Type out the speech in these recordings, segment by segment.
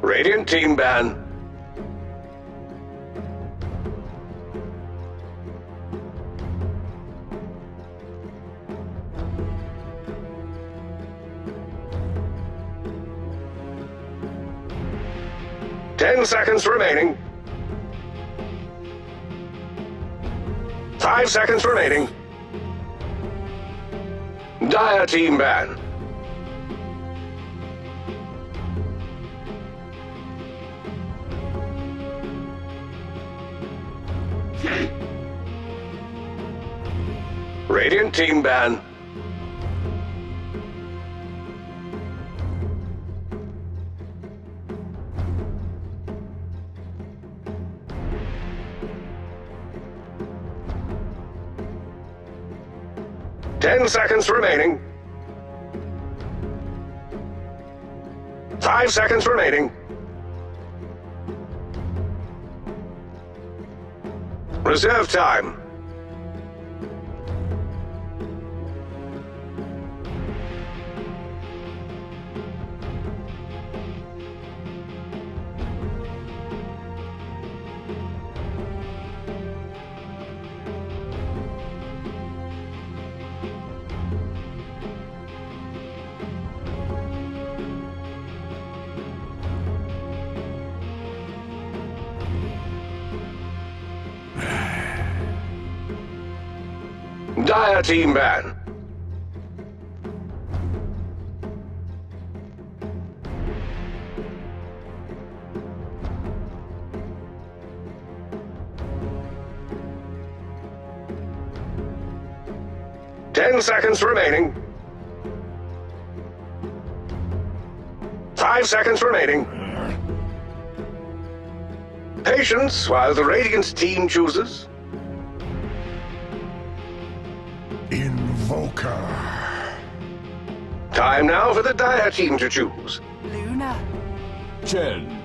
Radiant team ban. Ten seconds remaining. 5 seconds remaining. Dire team ban. Radiant team ban. Ten seconds remaining. 5 seconds remaining. Reserve time. Dire team ban. Ten seconds remaining. 5 seconds remaining. Patience while the Radiant team chooses. Invoker. Time now for the Dire team to choose. Luna. Jen.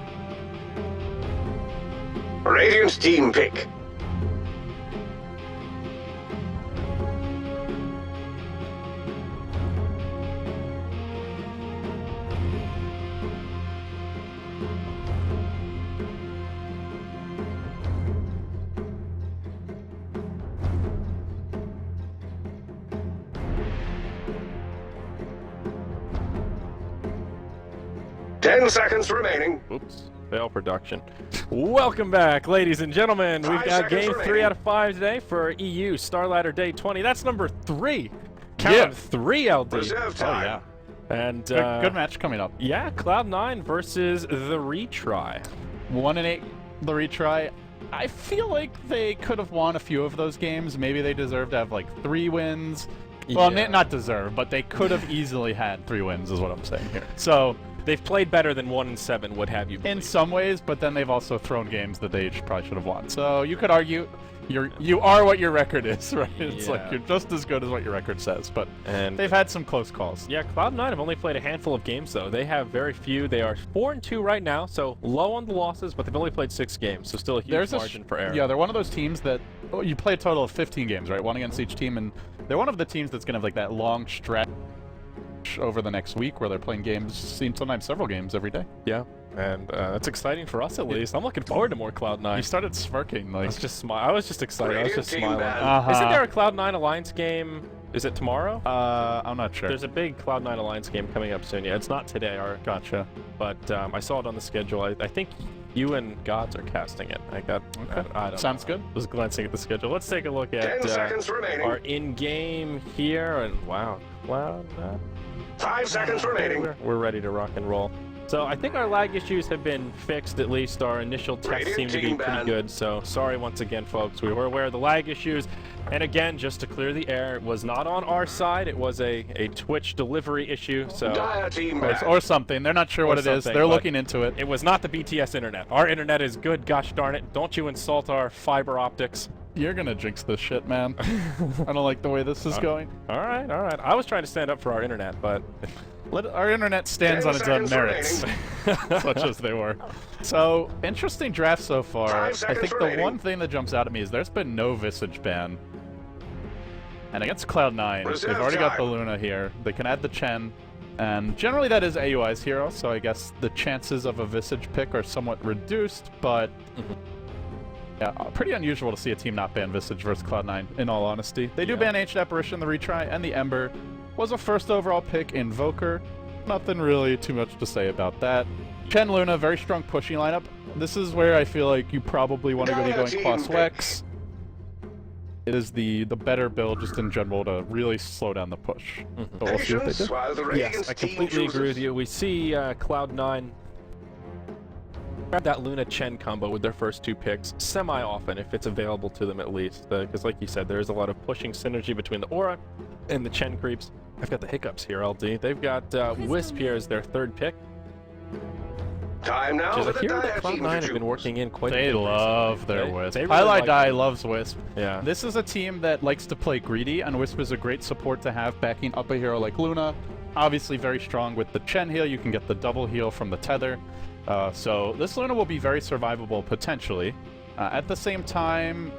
Radiant team pick. Ten seconds remaining. Oops, fail production. Welcome back, ladies and gentlemen. We've got game 3 out of 5 today for EU StarLadder Day 20. That's number 3. Count 3 LD. Reserve time. Oh, yeah. And Good match coming up. yeah, Cloud9 versus the Retry. 1-8, the retry. I feel like they could have won a few of those games. Maybe they deserve to have like 3 wins. Well, Yeah. not deserve, but they could have easily had 3 wins, is what I'm saying here. So They've played better than 1-7 would have you believe. in some ways, but then they've also thrown games that they probably should have won. So you could argue you are what your record is, right? It's like Yeah. you're just as good as what your record says, but And they've had some close calls. yeah, Cloud9 have only played a handful of games, though. They have very few. They are 4-2 right now, so low on the losses, but they've only played 6 games, so still a huge margin for error. Yeah, they're one of those teams that you play a total of 15 games, right? One against each team, and they're one of the teams that's gonna have like that long stretch over the next week where they're playing games, sometimes several games every day. Yeah, and that's exciting for us at least. I'm looking forward to more Cloud9. You started smirking, I like. was just excited. I was just Radiant team smiling. ban. Isn't there a Cloud9 Alliance game? Is it tomorrow? I'm not sure. There's a big Cloud9 Alliance game coming up soon. Yeah, it's not today, Gotcha. but I saw it on the schedule. I think you and Gods are casting it. I don't Sounds know. good. Was glancing at the schedule. Let's take a look at 10 seconds remaining. our in-game here, and wow, Cloud9. 5 seconds remaining. We're ready to rock and roll. So I think our lag issues have been fixed, at least. Our initial tests Radiant seem to be team pretty ban. good, so sorry once again, folks. We were aware of the lag issues. And again, just to clear the air, it was not on our side. It was a Twitch delivery issue, so Dire team ban. Or something. They're not sure what it is. something, They're but looking into it. it was not the BTS internet. Our internet is good, gosh darn it. Don't you insult our fiber optics. You're gonna jinx this shit, man. I don't like the way this is going. All right, all right. I was trying to stand up for our internet, but Our internet stands 10 on its own seconds merits, such as they were. So, interesting draft so far. 5 I seconds think the remaining. one thing that jumps out at me is there's been no Visage ban. And against Cloud9, Reserve they've already got the time. Luna here. They can add the Chen. And generally that is AUI's hero, so I guess the chances of a Visage pick are somewhat reduced, but yeah, pretty unusual to see a team not ban Visage versus Cloud9, in all honesty. They do ban Ancient Apparition, the retry, and the Ember. Was a first overall pick, Invoker. Nothing really too much to say about that. Chen Luna, very strong pushing lineup. This is where I feel like you probably want to be going Quas Wex. It is the better build just in general to really slow down the push. But we'll see what they do. Yes, I completely agree with you. We see Cloud9 grab that Luna Chen combo with their first 2 picks semi-often, if it's available to them at least. Because like you said, there's a lot of pushing synergy between the Aura and the Chen creeps. I've got the hiccups here, LD. They've got Wisp here as their 3rd pick. Time now for the Here that dire team Cloud9 to have choose. been working in quite a They bit love recently. their Wisp. They really Highlight like Die it. loves Wisp. Yeah. This is a team that likes to play greedy, and Wisp is a great support to have backing up a hero like Luna. Obviously very strong with the Chen heal. You can get the double heal from the Tether. So this Luna will be very survivable, potentially. At the same time,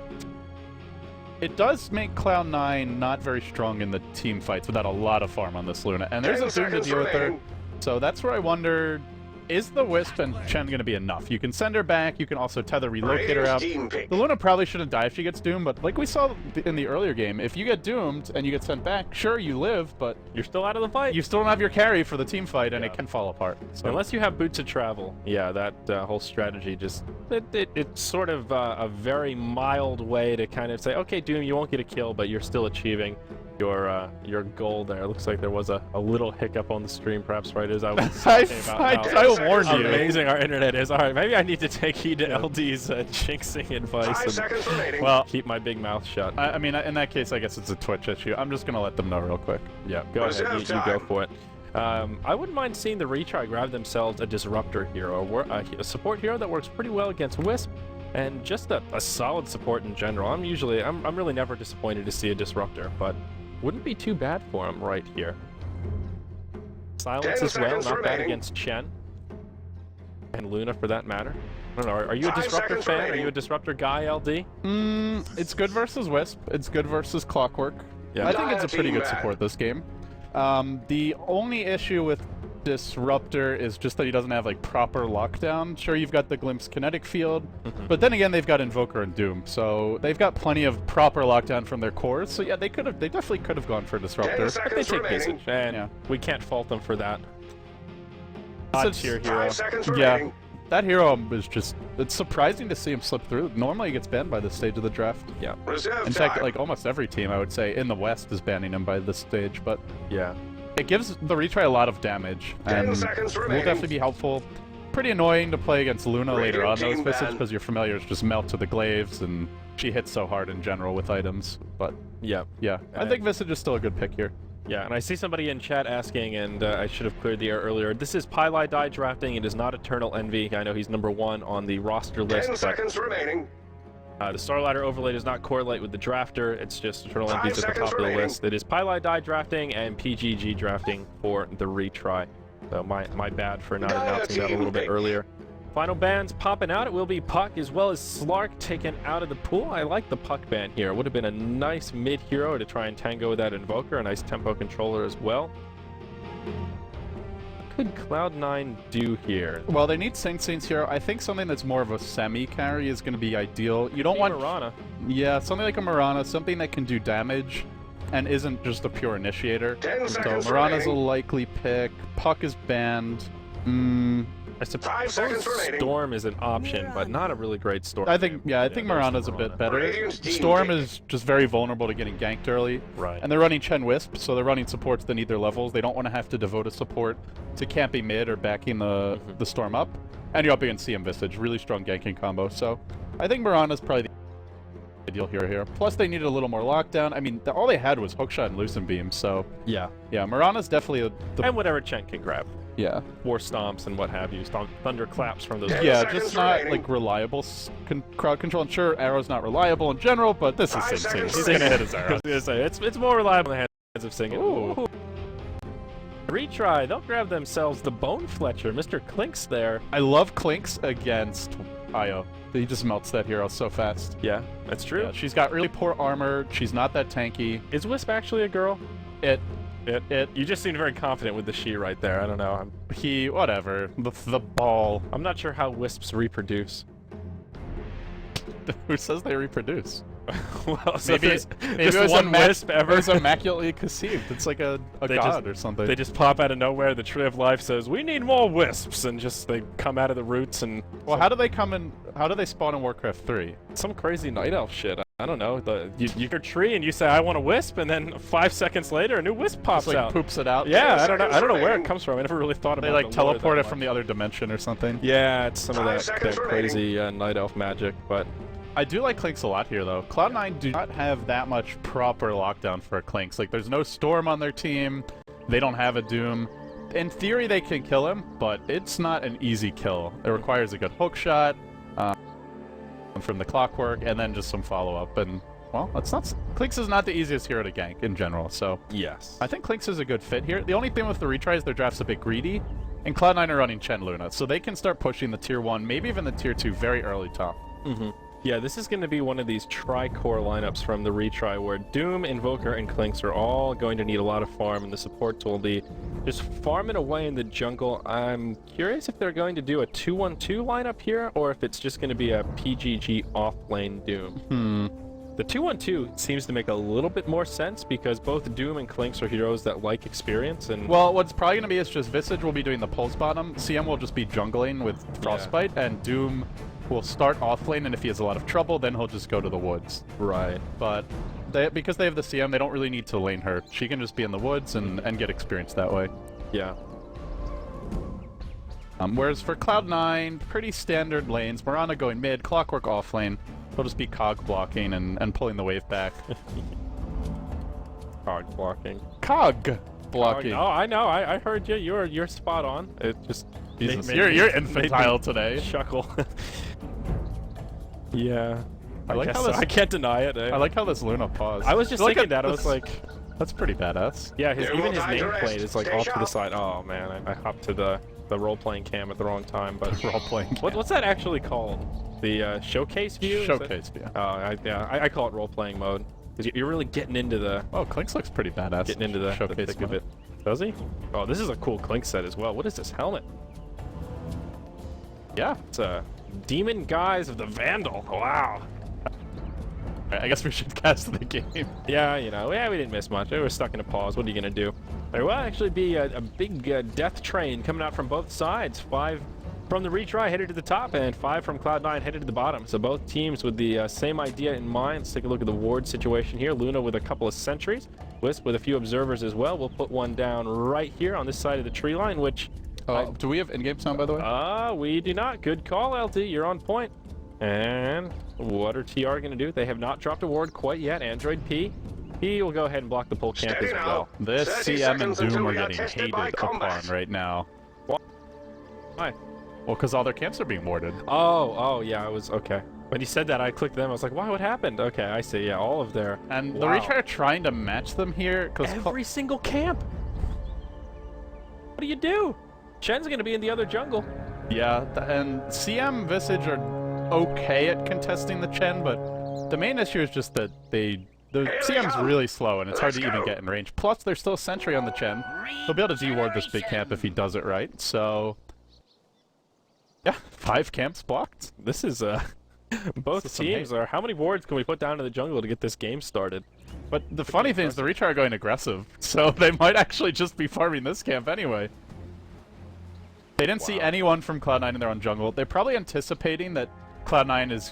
it does make Cloud9 not very strong in the team fights without a lot of farm on this Luna. And there's a Doom to deal with her. So that's where I wonder, is the Wisp and Chen going to be enough? You can send her back, you can also tether relocate her out. The Luna probably shouldn't die if she gets doomed, but like we saw in the earlier game, if you get doomed and you get sent back, sure, you live, but You're still out of the fight. you still don't have your carry for the team fight, and it can fall apart. So Unless you have boots of travel, yeah, that whole strategy just it's sort of a very mild way to kind of say, okay, Doom, you won't get a kill, but you're still achieving your goal there. It looks like there was a little hiccup on the stream, perhaps right as I was talking about how I warned you. amazing our internet is. All right, maybe I need to take heed to LD's jinxing advice 5 and seconds remaining. Well, keep my big mouth shut. I mean, in that case, I guess it's a Twitch issue. I'm just gonna let them know real quick. Yeah, go ahead. Reserve You go time. for it. I wouldn't mind seeing the retry grab themselves a disruptor hero, a support hero that works pretty well against Wisp, and just a solid support in general. I'm really never disappointed to see a disruptor, but wouldn't be too bad for him right here. Silence 10 as well, seconds not bad remaining. against Chen and Luna for that matter. I don't know. Are you a 5 disruptor seconds fan? Are remaining. you a disruptor guy, LD? It's good versus Wisp. It's good versus Clockwork. Yeah. I think it's a pretty good Team support this game. The only issue with Disruptor is just that he doesn't have like proper lockdown. Sure, you've got the Glimpse kinetic field, but then again, they've got Invoker and Doom, so they've got plenty of proper lockdown from their cores. So yeah, they definitely could have gone for 10 Disruptor. They seconds take remaining. Visage, and Yeah. we can't fault them for that. It's Odd a- tier hero. 5 seconds Yeah, remaining. that hero is just—it's surprising to see him slip through. Normally, he gets banned by this stage of the draft. Yeah. Reserve In fact, time. like almost every team, I would say, in the West is banning him by this stage, but Yeah. it gives the retry a lot of damage, 10 and seconds will remaining. definitely be helpful. Pretty annoying to play against Luna later on, Radiant those team Visage, ban. because your familiars just melt to the glaives, and she hits so hard in general with items. But Yeah. yeah, I think Visage is still a good pick here. Yeah, and I see somebody in chat asking, and I should have cleared the air earlier. This is Pylai Die drafting. It is not Eternal Envy. I know he's number 1 on the roster 10 list, but seconds remaining. the StarLadder overlay does not correlate with the drafter. It's just Eternal 5 Envy's at the seconds top of the remaining. list. It is Pylai Die drafting and PGG drafting for the retry. So my bad for not announcing that a little bit earlier. Final bans popping out. It will be Puck as well as Slark taken out of the pool. I like the Puck ban here. It would have been a nice mid hero to try and tango with that Invoker. A nice tempo controller as well. What could Cloud9 do here? Well, they need Sing Sing's hero. I think something that's more of a semi-carry is going to be ideal. You don't want... Mirana. Yeah, something like a Mirana, something that can do damage and isn't just a pure initiator. 10 So seconds Mirana's a remaining. likely pick. Puck is banned. I 5 seconds suppose remaining. Storm is an option, but not a really great Storm. I think there's Mirana's a Mirana. bit better. Radiant team Storm pick. is just very vulnerable to getting ganked early. Right. And they're running Chen Wisp, so they're running supports that need their levels. They don't want to have to devote a support to camping mid or backing the Storm up. And you're up against CM Visage, really strong ganking combo. So I think Mirana's probably the ideal hero here. Plus they needed a little more lockdown. I mean, all they had was Hookshot and Lucent Beam, so Yeah. yeah, Mirana's definitely And whatever Chen can grab. yeah. War stomps and what have you. Thunder claps from those. Yeah, seconds just not remaining. like reliable crowd control. And sure, Arrow's not reliable in general, but this is 5 Sing Sing. seconds He's remaining. gonna hit his I arrow. was gonna say it's more reliable in the hands of singing. Ooh. Retry. They'll grab themselves the Bone Fletcher. Mr. Clinks there. I love Clinks against Io. He just melts that hero so fast. Yeah, that's true. Yeah, she's got really poor armor. She's not that tanky. Is Wisp actually a girl? It You just seemed very confident with the she right there. I don't know. Whatever. The ball. I'm not sure how wisps reproduce. Who says they reproduce? Well, so Maybe there's it just was one wisp ever. It was immaculately conceived. It's like a god or something. They just pop out of nowhere. The Tree of Life says, "We need more wisps," and just they come out of the roots and. Well, how do they come in? How do they spawn in Warcraft 3? Some crazy night elf shit. I don't know. You're a tree and you say, "I want a wisp," and then 5 seconds later, a new wisp pops Just, like, out. poops it out. Yeah, I don't know. I don't know where it comes from. I never really thought about. They like the lore teleport that it from much. the other dimension or something. Yeah, it's some of 5 that seconds crazy night elf magic, but. I do like Clinks a lot here, though. Cloud9 do not have that much proper lockdown for Clinks. Like, there's no Storm on their team. They don't have a Doom. In theory, they can kill him, but it's not an easy kill. It requires a good hook shot from the Clockwork, and then just some follow-up. And, well, it's not... Clinks is not the easiest hero to gank in general, so... Yes. I think Clinks is a good fit here. The only thing with the retry is their draft's a bit greedy, and Cloud9 are running Chen Luna, so they can start pushing the Tier 1, maybe even the Tier 2 very early top. Mm-hmm. Yeah, this is going to be one of these tri-core lineups from the retry where Doom, Invoker, and Clinks are all going to need a lot of farm, and the supports will be just farming away in the jungle. I'm curious if they're going to do a 2-1-2 lineup here, or if it's just going to be a PGG off-lane Doom. The 2-1-2 seems to make a little bit more sense because both Doom and Clinks are heroes that like experience, and... Well, what's probably going to be is just Visage will be doing the pulse bottom, CM will just be jungling with Frostbite, and Doom will start off lane, and if he has a lot of trouble, then he'll just go to the woods. Right. But because they have the CM, they don't really need to lane her. She can just be in the woods and get experience that way. Yeah. Whereas for Cloud9, pretty standard lanes. Mirana going mid, Clockwork off lane. He'll just be cog blocking and pulling the wave back. Cog blocking. Cog blocking. Oh, I know. I heard you. You're spot on. It just... Jesus, you're infantile today. Chuckle. Yeah. I like how so. this, I can't deny it. I like how this Luna paused. I was just thinking that. I was like... That's pretty badass. Yeah, There even will his die to nameplate rest. is like Stay off to the sharp. side. Oh, man. I hopped to the role-playing cam at the wrong time, but... Role-playing cam. What's that actually called? The showcase view? Is it? Showcase view. Oh, I call it role-playing mode. Because you're really getting into the... Oh, Clinks looks pretty badass. Getting into the showcase thick of mode. it. Does he? Oh, this is a cool Clink set as well. What is this helmet? Yeah. It's a Demon Guise of the Vandal. Wow. Alright, I guess we should cast the game. Yeah, you know, we didn't miss much. We were stuck in a pause. What are you going to do? There will actually be a big death train coming out from both sides. 5 from the retry headed to the top, and 5 from Cloud9 headed to the bottom. So both teams with the same idea in mind. Let's take a look at the ward situation here. Luna with a couple of sentries. Wisp with a few observers as well. We'll put one down right here on this side of the tree line, which... Do we have in-game sound, by the way? We do not. Good call, LT. You're on point. And what are TR going to do? They have not dropped a ward quite yet. Android P. He will go ahead and block the pole camp Steady as now. well. This 30 CM and seconds Doom until are we are getting tested hated by combat. upon right now. Why? Well, because all their camps are being warded. Oh, yeah, I was, okay. When you said that, I clicked them. I was like, wow, what happened? Okay, I see. Yeah, all of their... And the Wow. retry are trying to match them here. Every single camp. What do you do? Chen's going to be in the other jungle. Yeah, and CM Visage are okay at contesting the Chen, but the main issue is just that the CM's really slow and it's hard to even get in range. Plus, there's still a sentry on the Chen. He'll be able to deward this big camp if he does it right, so... Yeah, 5 camps blocked. This is, both This is some teams hate. are... How many wards can we put down in the jungle to get this game started? But the funny thing is the retry are going aggressive, so they might actually just be farming this camp anyway. They didn't see anyone from Cloud9 in their own jungle. They're probably anticipating that Cloud9 is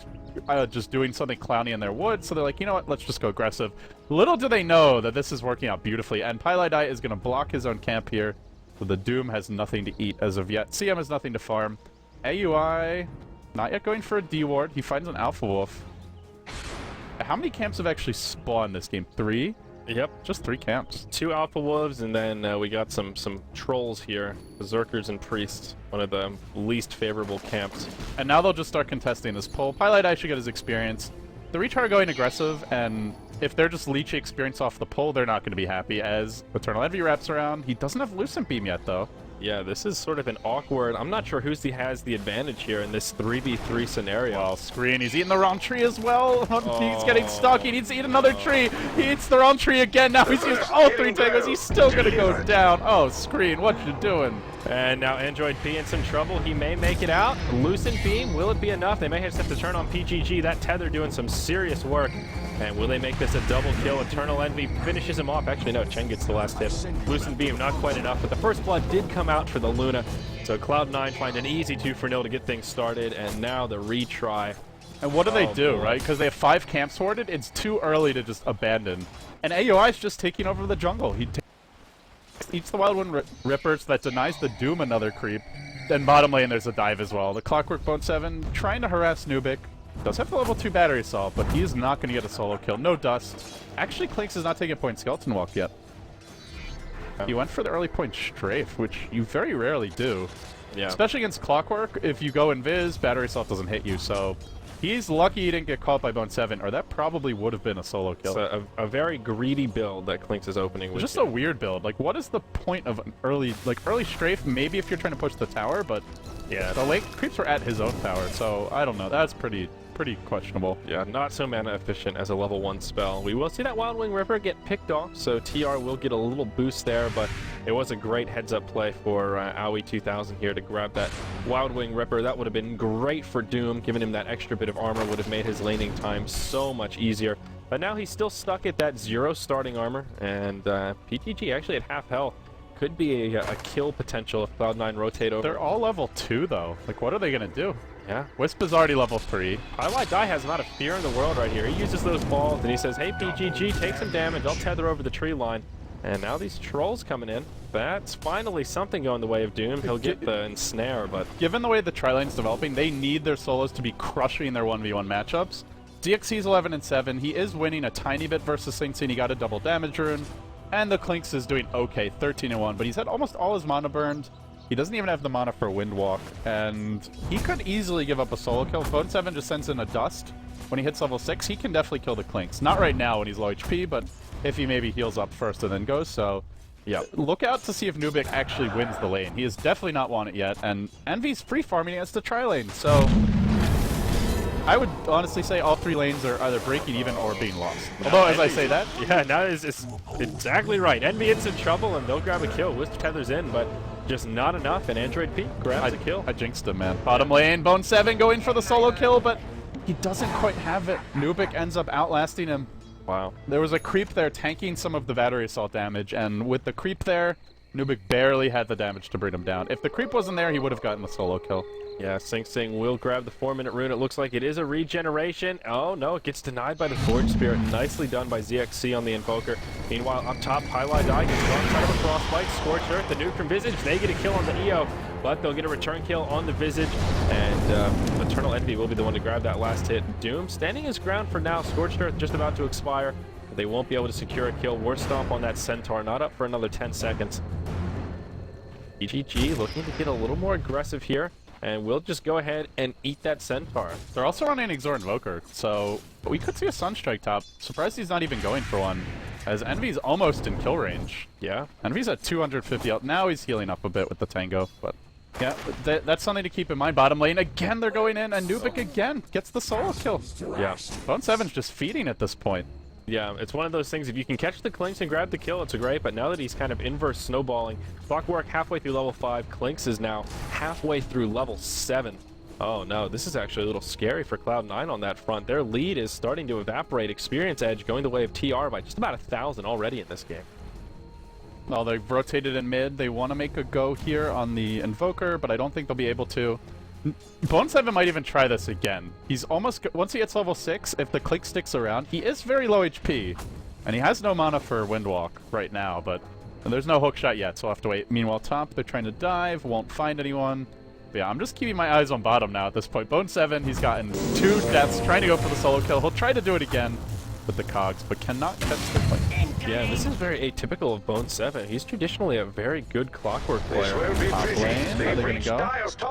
just doing something clowny in their woods, so they're like, you know what, let's just go aggressive. Little do they know that this is working out beautifully, and Pylidite is going to block his own camp here, so the Doom has nothing to eat as of yet. CM has nothing to farm. AUI, not yet going for a D-ward. He finds an Alpha Wolf. How many camps have actually spawned this game? 3? Yep. Just 3 camps. 2 Alpha Wolves, and then we got some trolls here. Berserkers and Priests, one of the least favorable camps. And now they'll just start contesting this pull. Pylite should get his experience. The retry are going aggressive, and if they're just leeching experience off the pull, they're not going to be happy as Eternal Envy wraps around. He doesn't have Lucent Beam yet, though. Yeah, this is sort of an awkward... I'm not sure has the advantage here in this 3v3 scenario. Well, Screen, he's eating the wrong tree as well. He's getting stuck. He needs to eat another tree. He eats the wrong tree again. Now he's used all 3 tangos. He's still going to go down. Oh, Screen, what you doing? And now Android P in some trouble. He may make it out. Loosen Beam, will it be enough? They may just have to turn on PGG. That tether doing some serious work. And will they make this a double kill? Eternal Envy finishes him off. Actually, no, Chen gets the last hit. Loosen Beam, not quite enough, but the first blood did come out for the Luna. So Cloud9 find an easy 2-0 to get things started, and now the retry. And what do they do, right? Because they have 5 camps sorted, it's too early to just abandon. And AUI is just taking over the jungle. He eats the Wild Wind Ripper, so that denies the Doom another creep. Then bottom lane, there's a dive as well. The Clockwork Bone 7 trying to harass Nubik. Does have the level 2 battery assault, but he is not going to get a solo kill. No dust. Actually, Clinks is not taking point Skeleton Walk yet. He went for the early point Strafe, which you very rarely do. Yeah. Especially against Clockwork, if you go Invis, battery assault doesn't hit you, so he's lucky he didn't get caught by Bone 7, or that probably would have been a solo kill. It's a very greedy build that Clinks is opening with. It's just a weird build. Like, what is the point of an early Strafe? Maybe if you're trying to push the tower, but yeah, the late creeps were at his own tower, so I don't know. That's pretty questionable. Yeah, not so mana efficient as a level 1 spell. We will see that Wild Wing Ripper get picked off, so TR will get a little boost there, but it was a great heads-up play for Aoi 2000 here to grab that Wild Wing Ripper. That would have been great for Doom. Giving him that extra bit of armor would have made his laning time so much easier. But now he's still stuck at that 0 starting armor, and PTG actually at half health. Could be a kill potential if Cloud9 rotate over. They're all level 2, though. Like, what are they going to do? Yeah. Wisp is already level 3. Highlight Die has not a fear in the world right here. He uses those balls and he says, hey PGG, take some damage. I'll tether over the tree line. And now these trolls coming in. That's finally something going the way of Doom. He'll get the ensnare, but... Given the way the tri-lane's developing, they need their solos to be crushing their 1v1 matchups. DXC's 11-7. He is winning a tiny bit versus Sing. He got a double damage rune. And the Clinks is doing okay, 13-1. But he's had almost all his mana burned. He doesn't even have the mana for Windwalk, and he could easily give up a solo kill. Bone 7 just sends in a dust. When he hits level 6, he can definitely kill the Clinks. Not right now when he's low HP, but if he maybe heals up first and then goes, so... Yeah, look out to see if Nubik actually wins the lane. He has definitely not won it yet, and Envy's free farming against the tri-lane, so... I would honestly say all 3 lanes are either breaking even or being lost. Although, as I say that... Yeah, now it's exactly right. Envy is in trouble, and they'll grab a kill. Wisp tethers in, but just not enough, and Android P grabs a kill. I jinxed him, man. Bottom lane, Bone 7 going for the solo kill, but he doesn't quite have it. Nubik ends up outlasting him. Wow. There was a creep there tanking some of the battery assault damage, and with the creep there, Nubik barely had the damage to bring him down. If the creep wasn't there, he would have gotten the solo kill. Yeah, Sing will grab the 4-minute rune. It looks like it is a regeneration. Oh, no, it gets denied by the Forge Spirit. Nicely done by ZXC on the Invoker. Meanwhile, up top, Highlight Die gets gone inside of a Frostbite. Scorched Earth, the nuke from Visage. They get a kill on the EO, but they'll get a return kill on the Visage. And Eternal Envy will be the one to grab that last hit. Doom standing his ground for now. Scorched Earth just about to expire. They won't be able to secure a kill. War Stomp on that Centaur, not up for another 10 seconds. PGG looking to get a little more aggressive here. And we'll just go ahead and eat that Centaur. They're also running Exor Invoker, so we could see a Sunstrike top. Surprised he's not even going for one, as Envy's almost in kill range. Yeah. Envy's at 250 health. Now he's healing up a bit with the Tango, but yeah, that's something to keep in mind. Bottom lane, again they're going in, and Nubik again gets the solo kill. Yeah. Bone 7's just feeding at this point. Yeah, it's one of those things, if you can catch the Clinks and grab the kill, it's great, but now that he's kind of inverse snowballing, Clockwork halfway through level 5, Clinks is now halfway through level 7. Oh no, this is actually a little scary for Cloud9 on that front. Their lead is starting to evaporate. Experience Edge going the way of TR by just about 1,000 already in this game. Well, they've rotated in mid. They want to make a go here on the Invoker, but I don't think they'll be able to. Bone 7 might even try this again. He's almost... Once he hits level 6, if the click sticks around, he is very low HP. And he has no mana for Windwalk right now, but there's no hook shot yet, so I'll have to wait. Meanwhile, top, they're trying to dive, won't find anyone. But yeah, I'm just keeping my eyes on bottom now at this point. Bone 7, he's gotten 2 deaths, trying to go for the solo kill. He'll try to do it again with the cogs, but cannot catch the click. Yeah, this is very atypical of Bone 7. He's traditionally a very good Clockwork player. Top lane, are they going to go?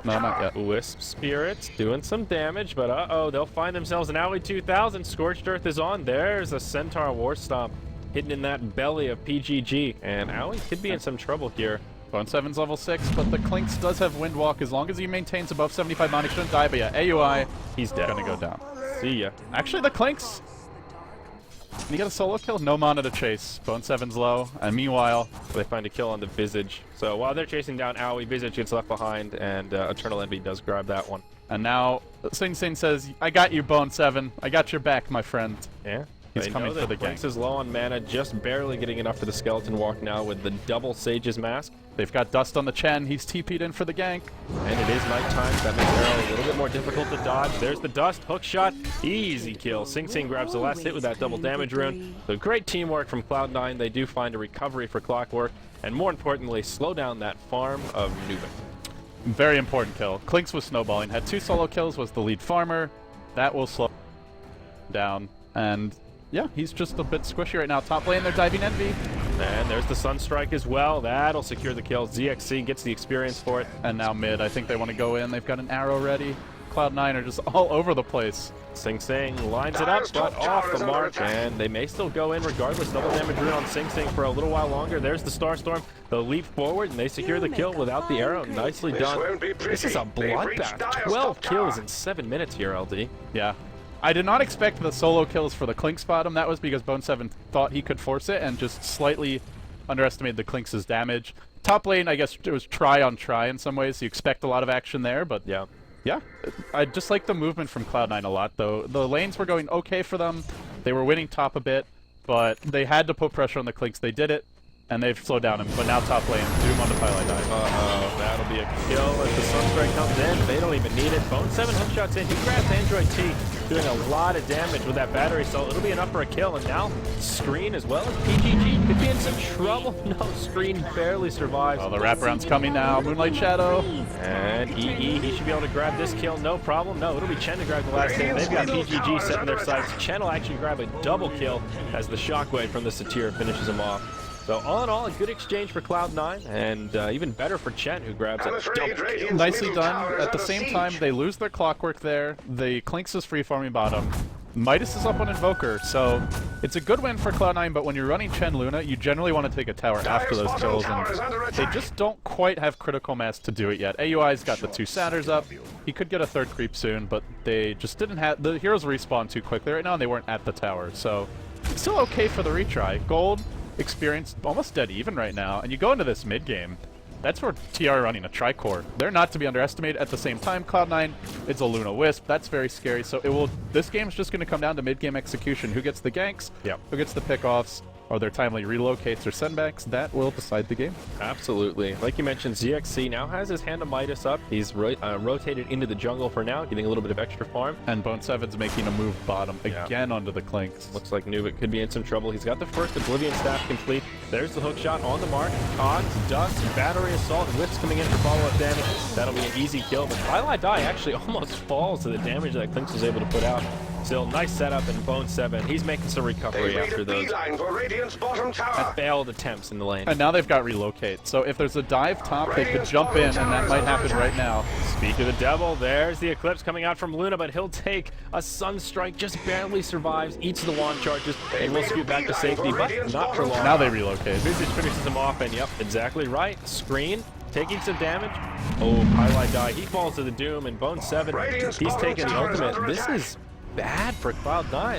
No, not yet. Wisp Spirits doing some damage, but uh-oh, they'll find themselves an Aoi 2000. Scorched Earth is on. There's a Centaur War Stomp hidden in that belly of PGG, and Aoi could be in some trouble here. Bone 7's level 6, but the Clinks does have Wind Walk. As long as he maintains above 75 mana, he shouldn't die. But yeah, AUI, He's dead. gonna go down. See ya. Actually, the Clinks, can he get a solo kill? No mana to chase. Bone 7's low, and meanwhile, They find a kill on the Visage. So while they're chasing down Owie, Visage gets left behind, and Eternal Envy does grab that one. and now Sing Sing says, I got you, Bone 7. I got your back, my friend. Yeah. He's They coming know for that the Clinks gank. is low on mana, just barely getting enough for the Skeleton Walk now with the double Sage's Mask. They've got Dust on the Chen. He's TP'd in for the gank. And it is nighttime. That makes Arrow a little bit more difficult to dodge. There's the Dust. Hook shot. Easy kill. Sing Sing grabs the last hit with that double damage rune. So great teamwork from Cloud9. They do find a recovery for Clockwork. And more importantly, slow down that farm of Nubin. Very important kill. Clinks was snowballing. Had 2 solo kills, was the lead farmer. That will slow down. And yeah, he's just a bit squishy right now. Top lane, they're diving Envy. And there's the Sunstrike as well. That'll secure the kill. ZXC gets the experience for it. And now mid, I think they want to go in. They've got an arrow ready. Cloud9 are just all over the place. Sing Sing lines it up, but off the mark, and they may still go in regardless. Double damage rune on Sing Sing for a little while longer. There's the Starstorm. They'll leap forward, and they secure the kill without the arrow. Nicely done. This is a bloodbath. 12 kills in 7 minutes here, LD. Yeah. I did not expect the solo kills for the Clinks bottom. That was because Bone 7 thought he could force it and just slightly underestimated the Clinks' damage. Top lane, I guess it was try on try in some ways. You expect a lot of action there, but Yeah. yeah. I just like the movement from Cloud9 a lot, though. The lanes were going okay for them. They were winning top a bit, but they had to put pressure on the Clinks. They did it, and they've slowed down him. But now top lane, Doom on the Twilight dive. Uh-oh, that'll be a kill as the Sunstrike comes in. They don't even need it. Bone 7 hookshots in. He grabs Android T, doing a lot of damage with that battery assault. It'll be enough for a kill, and now Screen as well as PGG could be in some trouble. No, Screen barely survives. Oh, the wraparound's coming now. Moonlight Shadow. And EE, he should be able to grab this kill, no problem. No, it'll be Chen to grab the last hit. They've got PGG setting their sights. Chen will actually grab a double kill as the Shockwave from the Satyr finishes him off. So all in all, a good exchange for Cloud9, and even better for Chen, who grabs a double kill. Nicely done. At the same time, they lose their Clockwork there. The Clinks is free farming bottom. Midas is up on Invoker, so it's a good win for Cloud9, but when you're running Chen Luna, you generally want to take a tower after those kills, and they just don't quite have critical mass to do it yet. AUI's got the 2 Satyrs up. He could get a 3rd creep soon, but they just didn't have... The heroes respawn too quickly right now, and they weren't at the tower, so it's still okay for the retry. Gold, experience, almost dead even right now, and you go into this mid game. That's where TR are running a Tricore. They're not to be underestimated. At the same time, Cloud9, it's a Luna Wisp. That's very scary. So it will. This game's just going to come down to mid-game execution. Who gets the ganks? Yep. Who gets the pickoffs? Are there timely relocates or sendbacks? That will decide the game. Absolutely. Like you mentioned, ZXC now has his hand of Midas up. He's rotated into the jungle for now, getting a little bit of extra farm. And Bone 7's making a move bottom again onto the Clinks. Looks like Nubik could be in some trouble. He's got the first Oblivion Staff complete. There's the hook shot on the mark. Cogs, Dust, Battery Assault, Whips coming in for follow-up damage. That'll be an easy kill, but Twilight Die actually almost falls to the damage that Clinks was able to put out. Still, nice setup in Bone 7. He's making some recovery after those failed attempts in the lane. And now they've got relocate. So if there's a dive top, they could jump in, and that might happen right now. Speak of the devil, there's the Eclipse coming out from Luna, but he'll take a Sunstrike, just barely survives, eats the wand charges, and will scoot back to safety, but not for long. Now they relocate. Visage finishes him off, and yep, exactly right. Screen, taking some damage. Oh, Highlight Die, he falls to the Doom, and Bone 7, he's taking the ultimate. This is bad for Cloud9. I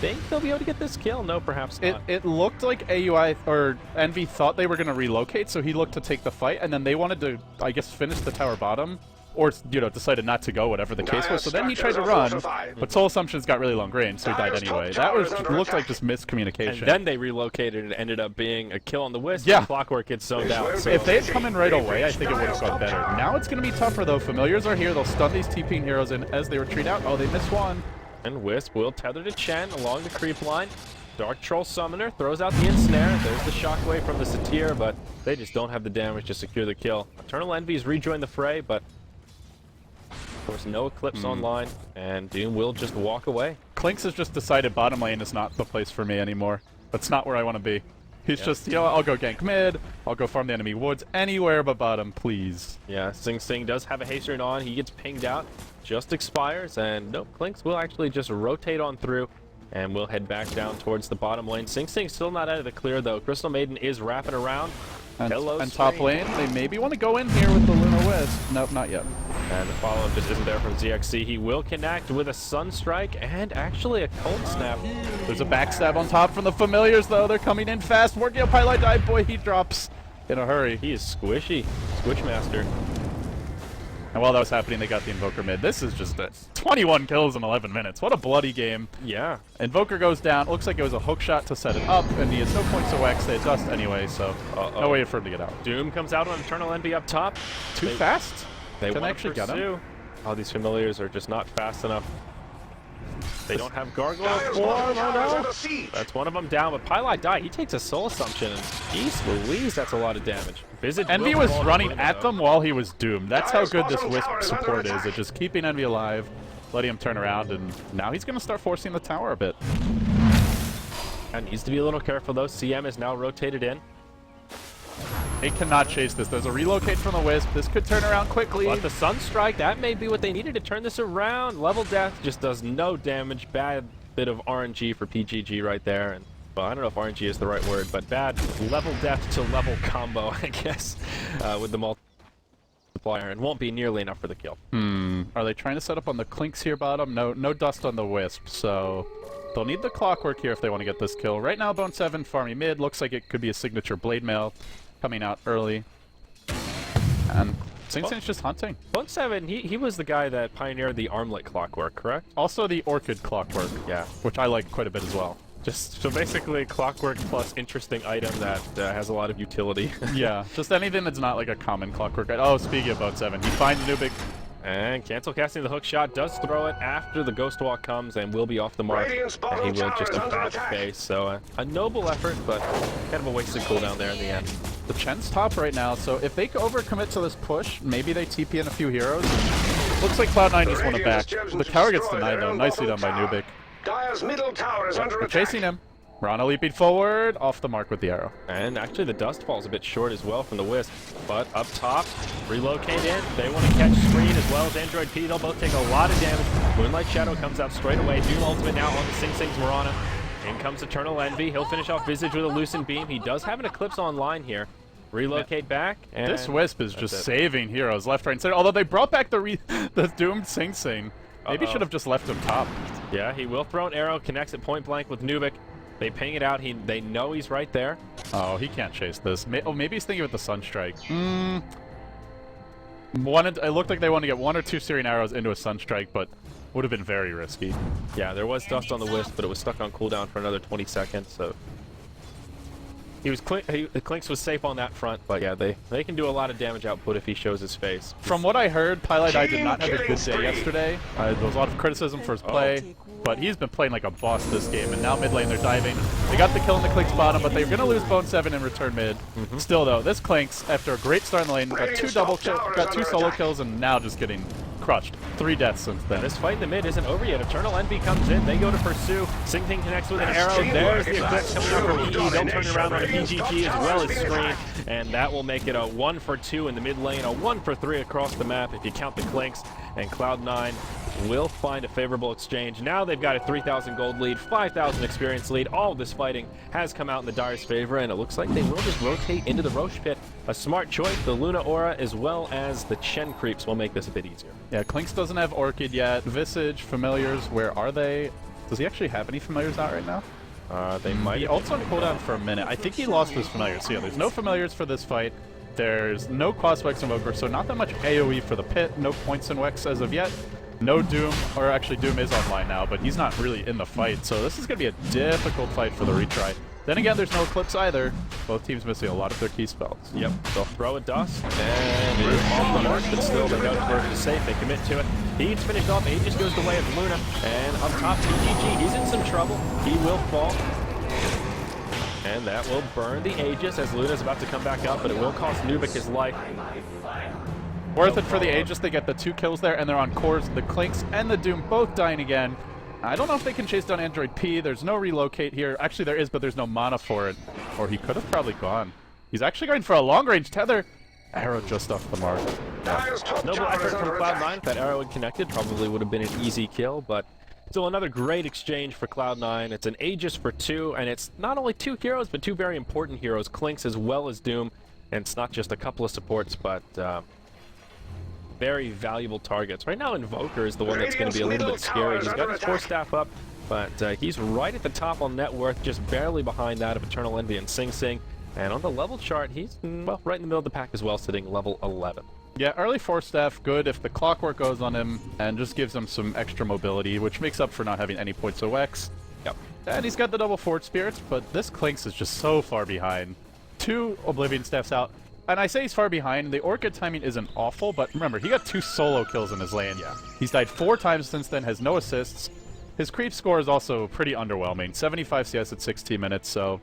think they'll be able to get this kill. No, perhaps not. It looked like AUI or Envy thought they were going to relocate, so he looked to take the fight, and then they wanted to, I guess, finish the tower bottom, or, you know, decided not to go, whatever the case was. So then he tried to run, but Soul Assumption's got really long range, so he died anyway. That looked like just miscommunication. And then they relocated, and it ended up being a kill on the Wisp. Yeah. And Clockwork gets zoned out. So. If they had come in right away, I think it would have gone better. Now it's going to be tougher, though. Familiars are here. They'll stun these TPing heroes in as they retreat out. Oh, they missed one. And Wisp will tether to Chen along the creep line. Dark Troll Summoner throws out the ensnare. There's the shockwave from the Satyr, but they just don't have the damage to secure the kill. Eternal Envy's rejoined the fray, but of course no Eclipse online, and Doom will just walk away. Clinks has just decided bottom lane is not the place for me anymore. That's not where I want to be. He's just, you know, I'll go gank mid, I'll go farm the enemy woods, anywhere but bottom, please. Yeah, Sing Sing does have a haste rune on. He gets pinged out, just expires, and nope, Clinks will actually just rotate on through, and we'll head back down towards the bottom lane. Sing Sing still not out of the clear, though. Crystal Maiden is wrapping around. And top lane, they maybe want to go in here with the Luna Wisp. Nope, not yet. And the follow-up just isn't there from ZXC. He will connect with a Sunstrike and actually a Cold Snap. There's a backstab on top from the familiars, though. They're coming in fast. Working up Highlight Dive. Boy, he drops in a hurry. He is squishy. Squishmaster. And while that was happening, they got the Invoker mid. This is just 21 kills in 11 minutes. What a bloody game. Yeah. Invoker goes down. Looks like it was a hook shot to set it up, and he has no points to wax. They dust anyway, so no way for him to get out. Doom comes out on Eternal Envy up top. Too fast? They can want actually to pursue. Get him. Oh, these familiars are just not fast enough. They don't have gargoyle Dire's form. bottom tower is Oh under no. siege. That's one of them down, but Pylite die. He takes a soul assumption, and jeez Louise, that's a lot of damage. Visage Envy will was fall running Luna, at though. them while he was doomed. That's how Dire's good this bottom Wisp tower is under support is. attack. It's just keeping Envy alive, letting him turn around, and now he's going to start forcing the tower a bit. And needs to be a little careful though. CM is now rotated in. They cannot chase this. There's a relocate from the Wisp. This could turn around quickly. But the Sunstrike, that may be what they needed to turn this around. Level Death just does no damage. Bad bit of RNG for PGG right there. And well, I don't know if RNG is the right word, but bad level death to level combo, I guess, with the multiplier, and won't be nearly enough for the kill. Are they trying to set up on the Clinks here bottom? No dust on the Wisp, so they'll need the Clockwork here if they want to get this kill. Right now, Bone 7 farming mid. Looks like it could be a signature Blade Mail coming out early. And Sing Sing's just hunting. Bone 7, he was the guy that pioneered the armlet clockwork, correct? Also the Orchid Clockwork, Yeah. which I like quite a bit as well. Just so basically clockwork plus interesting item that has a lot of utility. Yeah, just anything that's not like a common Clockwork. Oh, speaking of Bone 7, he finds Nubik. And cancel casting the hook shot, does throw it after the Ghost Walk comes and will be off the mark. Radiant's And bottom he will tower just is under about attack. face. So a noble effort, but kind of a wasted cooldown there in the end. The Chen's top right now, so if they overcommit to this push, maybe they TP in a few heroes. Looks like Cloud9 just want to back. The tower gets denied though. Nicely done by Nubik. Dire's middle tower is under They're attack. chasing him. Rana leaping forward, off the mark with the arrow. And actually the dust falls a bit short as well from the Wisp. But up top, relocate in. They want to catch Screen as well as Android P. They'll both take a lot of damage. Moonlight Shadow comes out straight away. Doom Ultimate now on the Sing Sing's Mirana. In comes Eternal Envy. He'll finish off Visage with a Lucent Beam. He does have an Eclipse online here. Relocate back. And This Wisp is just it. saving heroes left, right, and center. Although they brought back the doomed Sing Sing. Maybe should have just left him top. Yeah, he will throw an arrow, connects it point blank with Nubik. They ping it out. They know he's right there. Oh, he can't chase this. Maybe he's thinking with the Sunstrike. It looked like they wanted to get 1 or 2 Searing Arrows into a Sunstrike, but would have been very risky. Yeah, there was dust on the Wisp, but it was stuck on cooldown for another 20 seconds, so... Clinks was safe on that front, but yeah, they can do a lot of damage output if he shows his face. From what I heard, Pylite did not have a good day yesterday. There was a lot of criticism for his play, but he's been playing like a boss this game, and now mid lane they're diving. They got the kill in the Clinks bottom, but they're going to lose Bone 7 in return mid. Still though, this Clinks, after a great start in the lane, got 2 solo kills, and now just getting crushed. 3 deaths since then. This fight in the mid isn't over yet. Eternal Envy comes in. They go to pursue. Sing Ting connects with an arrow. There's the Eclipse coming out from EE. They'll turn around on a PGG as well as Screen. And that will make it a 1 for 2 in the mid lane. A 1 for 3 across the map if you count the Clinks. And Cloud9 will find a favorable exchange. Now they've got a 3,000 gold lead, 5,000 experience lead. All of this fighting has come out in the Dire's favor, and it looks like they will just rotate into the Roche pit. A smart choice. The Luna Aura as well as the Chen creeps will make this a bit easier. Yeah, Clinks doesn't have Orchid yet. Visage, Familiars, where are they? Does he actually have any Familiars out right now? They might. He ults on cooldown for a minute. I think he lost his Familiars. So yeah, there's no Familiars for this fight. There's no cost Wex Invoker, so not that much AoE for the pit. No points in Wex as of yet. No Doom, or actually Doom is online now, but he's not really in the fight. So this is going to be a difficult fight for the retry. Then again, there's no Eclipse either. Both teams missing a lot of their key spells. Yep, they'll throw a dust, and it is off the mark, but still the Ghost Burst is safe. They commit to it. He's finished off. Aegis goes the way of Luna, and up top, PGG, he's in some trouble. He will fall. And that will burn the Aegis as Luna's about to come back up, but it will cost Nubik his life. Worth it for the Aegis. They get the 2 kills there, and they're on course. The Clinks and the Doom both dying again. I don't know if they can chase down Android P. There's no relocate here. Actually, there is, but there's no mana for it. Or he could have probably gone. He's actually going for a long-range tether. Arrow just off the mark. Noble effort from Cloud9. If that arrow had connected, probably would have been an easy kill, but still another great exchange for Cloud9. It's an Aegis for 2, and it's not only 2 heroes, but 2 very important heroes, Clinks as well as Doom. And it's not just a couple of supports, but very valuable targets. Right now, Invoker is the one that's going to be a little bit scary. He's got his 4 staff up, but he's right at the top on net worth, just barely behind that of Eternal Envy and Sing Sing. And on the level chart, he's, well, right in the middle of the pack as well, sitting level 11. Yeah, early 4 staff, good if the clockwork goes on him and just gives him some extra mobility, which makes up for not having any points of Wex. Yep. And he's got the double Fort Spirits, but this Clinks is just so far behind. 2 Oblivion staffs out. And I say he's far behind. The Orchid timing isn't awful, but remember, he got 2 solo kills in his lane. Yeah. He's died 4 times since then, has no assists. His creep score is also pretty underwhelming. 75 CS at 16 minutes, so...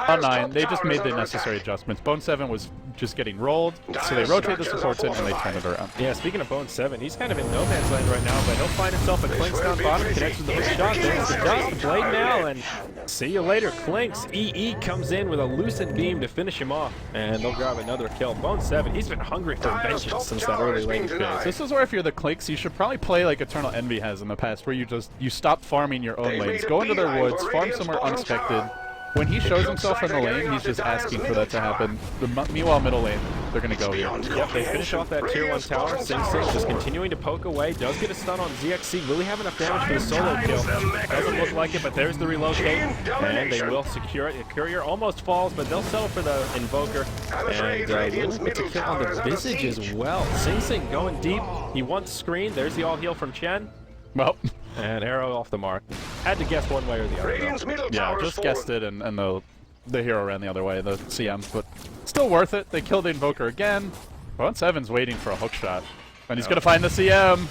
On 9, they just made the necessary adjustments. Bone 7 was just getting rolled, so they rotate the supports in and they turn it around. Yeah, speaking of Bone 7, he's kind of in no man's land right now, but he'll find himself a Clinks down bottom, connects with the hook shot, there's the dust, the blade mail, and see you later, Clinks. EE comes in with a lucid beam to finish him off, and they'll grab another kill. Bone 7, he's been hungry for vengeance since that early lane phase. This is where if you're the Clinks, you should probably play like Eternal Envy has in the past, where you stop farming your own lanes, go into their woods, farm somewhere unexpected. When he shows himself in the lane, he's just asking for that to happen. Meanwhile, middle lane, they're going to go here. Yep, they finish off that tier 1 tower. Sing Sing just continuing to poke away. Does get a stun on ZXC. Will he have enough damage for the solo kill? Doesn't look like it, but there's the relocate. And they will secure it. The courier almost falls, but they'll settle for the Invoker. And Will gets a kill on the Visage as well. Sing Sing going deep. He wants screen. There's the all heal from Chen. Well... And arrow off the mark. Had to guess one way or the other. Yeah, just guessed it, and the hero ran the other way, the CM. But still worth it. They killed the Invoker again. Bone 7's waiting for a hook shot. And he's going to find the CM.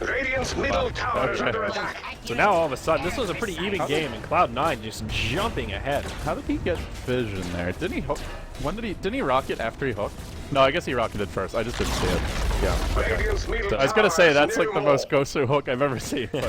Radiant's middle tower is under attack. So now all of a sudden, this was a pretty even game, and Cloud9 just jumping ahead. How did he get vision there? Didn't he hook? Didn't he rocket after he hooked? No, I guess he rocketed first. I just didn't see it. Yeah. Okay. I was gonna say that's like the most Gosu hook I've ever seen. But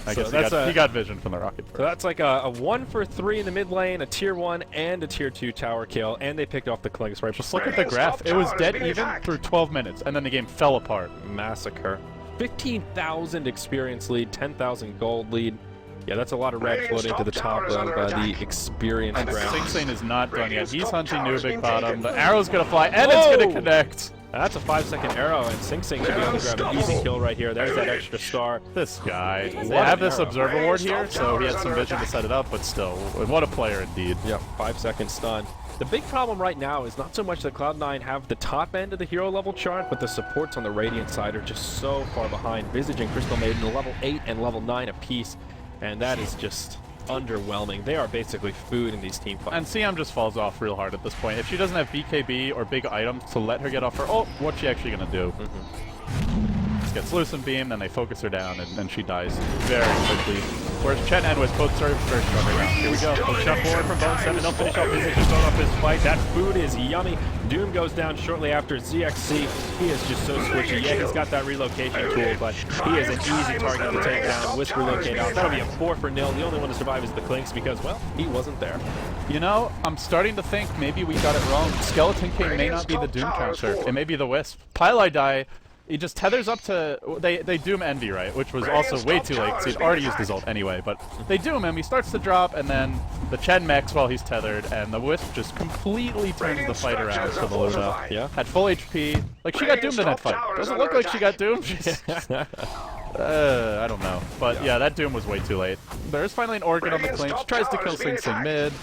I guess he got vision from the rocket first. So that's like a 1 for 3 in the mid lane, a tier 1 and a tier 2 tower kill, and they picked off the Clinks right. Just look at the graph. It was dead even through 12 minutes, and then the game fell apart. Massacre. 15,000 experience lead, 10,000 gold lead. Yeah, that's a lot of red floating to the top of the experience And ground. Sing Sing is not done yet. He's hunting new big bottom. The arrow's gonna fly, and it's gonna connect. That's a 5-second arrow, and Sing Sing should be able to grab an easy kill right here. There's that extra star. This guy. They have this observer ward here, so he had some vision to set it up, but still, what a player indeed. Yep, 5-second stun. The big problem right now is not so much that Cloud9 have the top end of the hero level chart, but the supports on the Radiant side are just so far behind. Visage and Crystal Maiden are level 8 and level 9 apiece, and that is just underwhelming. They are basically food in these team fights. And CM just falls off real hard at this point. If she doesn't have BKB or big items to let her get off her ult, what's she actually gonna do? Just gets Lucent Beam, then they focus her down, and then she dies very quickly. Whereas Chen and Wisp both serve very strong right now. Here we go. Hook shot forward from Bone 7. They'll finish off Visage and start off this fight. That food is yummy. Doom goes down shortly after ZXC. He is just so switchy. Yeah, he's got that relocation tool, but he is an easy target to take down. Wisp relocate out. That'll be a 4 for nil. The only one to survive is the Clinks because, well, he wasn't there. You know, I'm starting to think maybe we got it wrong. Skeleton King may not be the Doom counter. It may be the Wisp. Pylai die. He just tethers up to... They Doom Envy, right? Which was also way too late, because he'd already used his ult anyway. But they Doom him, he starts to drop, and then the Chen mechs while he's tethered, and the Wisp just completely turns the fight around for the Luna. Yeah. At full HP. Like, she got doomed in that fight. Doesn't look like she got doomed. I don't know. But yeah, that Doom was way too late. There's finally an Orchid on the Clinch. Tries to kill Sing Sing mid.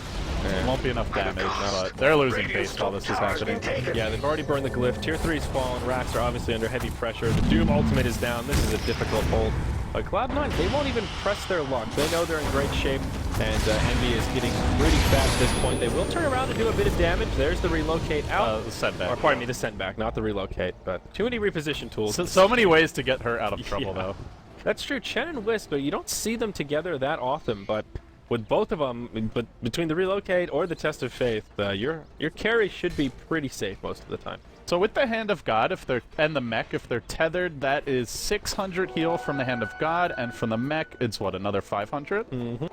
Won't be enough damage, but they're losing pace while this is happening. Yeah, they've already burned the glyph. Tier 3's fallen. Racks are obviously under heavy pressure. The Doom ultimate is down. This is a difficult hold. But Cloud9, they won't even press their luck. They know they're in great shape, and Envy is getting pretty fast at this point. They will turn around and do a bit of damage. There's the relocate out. The send back. Or pardon me, the send back, not the relocate. But too many reposition tools. So many ways to get her out of trouble, though. That's true. Chen and Wisp, but you don't see them together that often, but with both of them, but between the relocate or the test of faith, your carry should be pretty safe most of the time. So with the Hand of God, and the mech, if they're tethered, that is 600 heal from the Hand of God, and from the mech, it's what, another 500? Mm-hmm.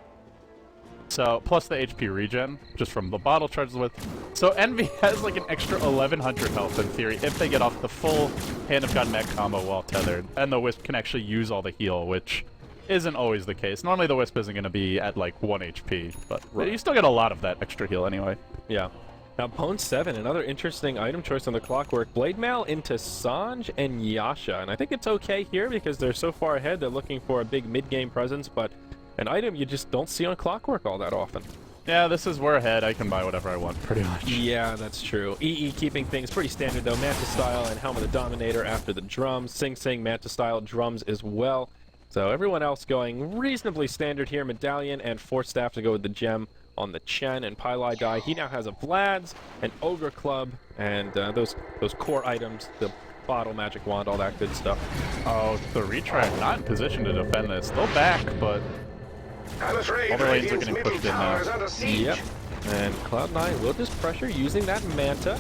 So, plus the HP regen, just from the bottle charges with. So Envy has like an extra 1100 health in theory, if they get off the full Hand of God mech combo while tethered. And the Wisp can actually use all the heal, which isn't always the case. Normally the Wisp isn't going to be at like 1 HP, but you still get a lot of that extra heal anyway. Yeah. Now, Bone 7, another interesting item choice on the Clockwork. Blade Mail into Sanj and Yasha. And I think it's okay here because they're so far ahead, they're looking for a big mid-game presence, but an item you just don't see on Clockwork all that often. Yeah, this is we're ahead. I can buy whatever I want, pretty much. Yeah, that's true. EE keeping things pretty standard, though. Manta Style and Helm of the Dominator after the drums. Sing Sing, Manta Style, drums as well. So everyone else going reasonably standard here. Medallion and Force Staff to go with the gem on the Chen and Pylai Die. He now has a Vlad's, an Ogre Club, and those core items, the bottle, magic wand, all that good stuff. Oh, the retry not in position to defend this. They'll back, but I'm afraid all the lanes are Radiant's getting pushed middle in tower now. is under siege. Yep. And Cloud9 will just pressure using that Manta.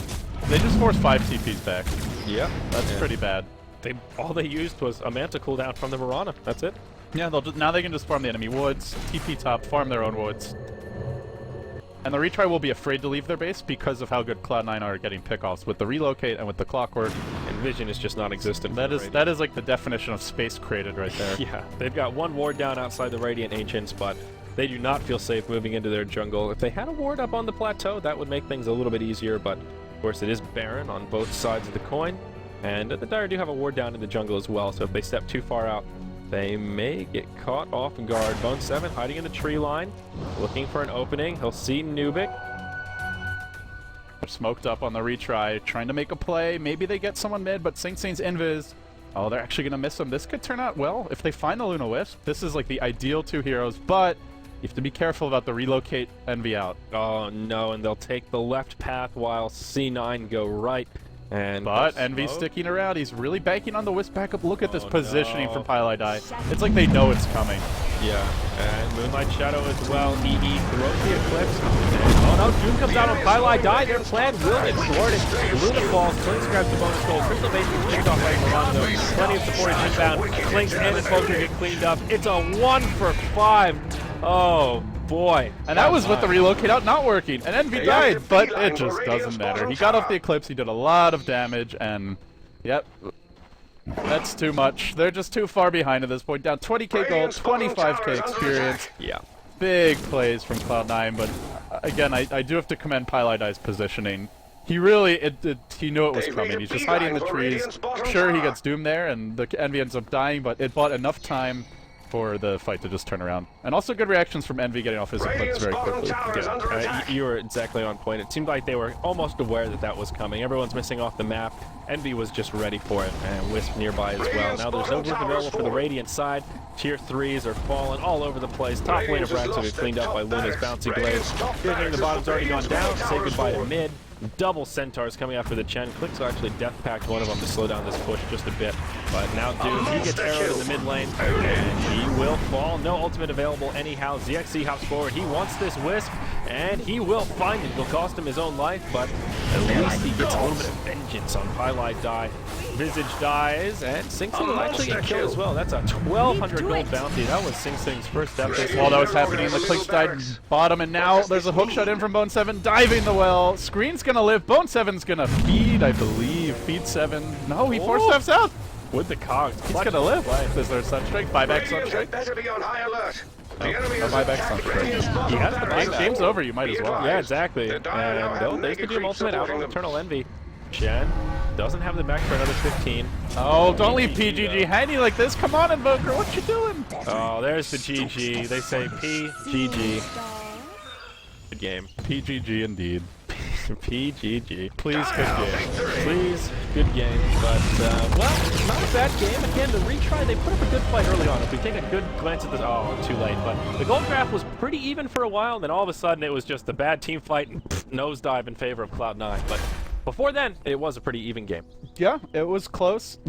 They just forced 5 TPs back. Yep. That's pretty bad. All they used was a Manta cooldown from the Mirana. That's it. Yeah, now they can just farm the enemy woods, TP top, farm their own woods. And the retry will be afraid to leave their base because of how good Cloud9 are getting pickoffs with the relocate and with the Clockwork. And vision is just non-existent. That is like the definition of space created right there. Yeah, they've got one ward down outside the Radiant Ancients, but they do not feel safe moving into their jungle. If they had a ward up on the plateau, that would make things a little bit easier, but of course it is barren on both sides of the coin. And the Dire do have a ward down in the jungle as well, so if they step too far out, they may get caught off guard. Bone 7 hiding in the tree line, looking for an opening. He'll see Nubik. They're smoked up on the retry, trying to make a play. Maybe they get someone mid, but Sing Sing's invis. Oh, they're actually going to miss him. This could turn out well. If they find the Luna Wisp, this is like the ideal 2 heroes, but you have to be careful about the relocate Envy out. Oh no, and they'll take the left path while C9 go right. But Envy's sticking around. He's really banking on the Wisp backup. Look at this positioning no. from Pylai Die. It's like they know it's coming. Yeah, and Moonlight Shadow as well. EE throws the Eclipse. And, oh no, Doom comes out on Pylai Die. Their plan will get thwarted. Luna falls. Clinks grabs the bonus gold. Crystal Base gets picked off by Miranda, though. Plenty of supported inbound. Clinks and Invoker get cleaned up. It's a 1 for 5. Oh boy. And that was with the relocate out not working. And Envy died, but it just doesn't matter. He got off the Eclipse, he did a lot of damage, and yep. That's too much. They're just too far behind at this point. Down 20k gold, 25k experience. Yeah. Big plays from Cloud9, but again, I do have to commend Pylai Die's positioning. He really, he knew it was coming. He's just hiding in the trees. Sure, he gets doomed there, and the Envy ends up dying, but it bought enough time for the fight to just turn around. And also good reactions from Envy getting off his Eclipse very quickly. Yeah, you were exactly on point. It seemed like they were almost aware that that was coming. Everyone's missing off the map. Envy was just ready for it, and Wisp nearby as well. Now there's no work available for the Radiant side. Tier 3s are falling all over the place. Top lane of Rax will get cleaned up by Luna's Bouncy Blades. Feeling the bottom's already gone down. Say goodbye to mid. Double Centaurs coming after the Chen. Clicks will actually death pact one of them to slow down this push just a bit. But now Doom, he gets arrowed in the mid lane, and he will fall. No ultimate available anyhow. ZXC hops forward. He wants this Wisp, and he will find it. It'll cost him his own life, but at least he gets a little bit of vengeance on Pylai Die. Visage dies, and Sing Sing will actually get killed as well. That's a 1,200 gold bounty. That was Sing Sing's first episode. While that was happening, the Clicks died bottom, and now there's a hook shot in from Bone 7, diving the well. Screen's gonna live. Bone 7's gonna feed, I believe. Feed 7. No, he force steps out. With the cogs. He's gonna live. Is there Sunstrike? Buyback Sunstrike? Better be on high alert. Oh, buyback Sunstrike. He has the buyback. Game's over, you might as well. Yeah, exactly. And there's the Doom ultimate out on Eternal Envy. Chen doesn't have the back for another 15. Oh, don't leave PGG hanging like this. Come on, Invoker, what you doing? Oh, there's the GG. They say PGG. Good game. PGG indeed. PGG. Please, good game. Please, good game. But, well, not a bad game. Again, the retry, they put up a good fight early on. If we take a good glance at this, oh, too late. But the gold draft was pretty even for a while, and then all of a sudden it was just a bad team fight and nosedive in favor of Cloud9. But before then, it was a pretty even game. Yeah, it was close.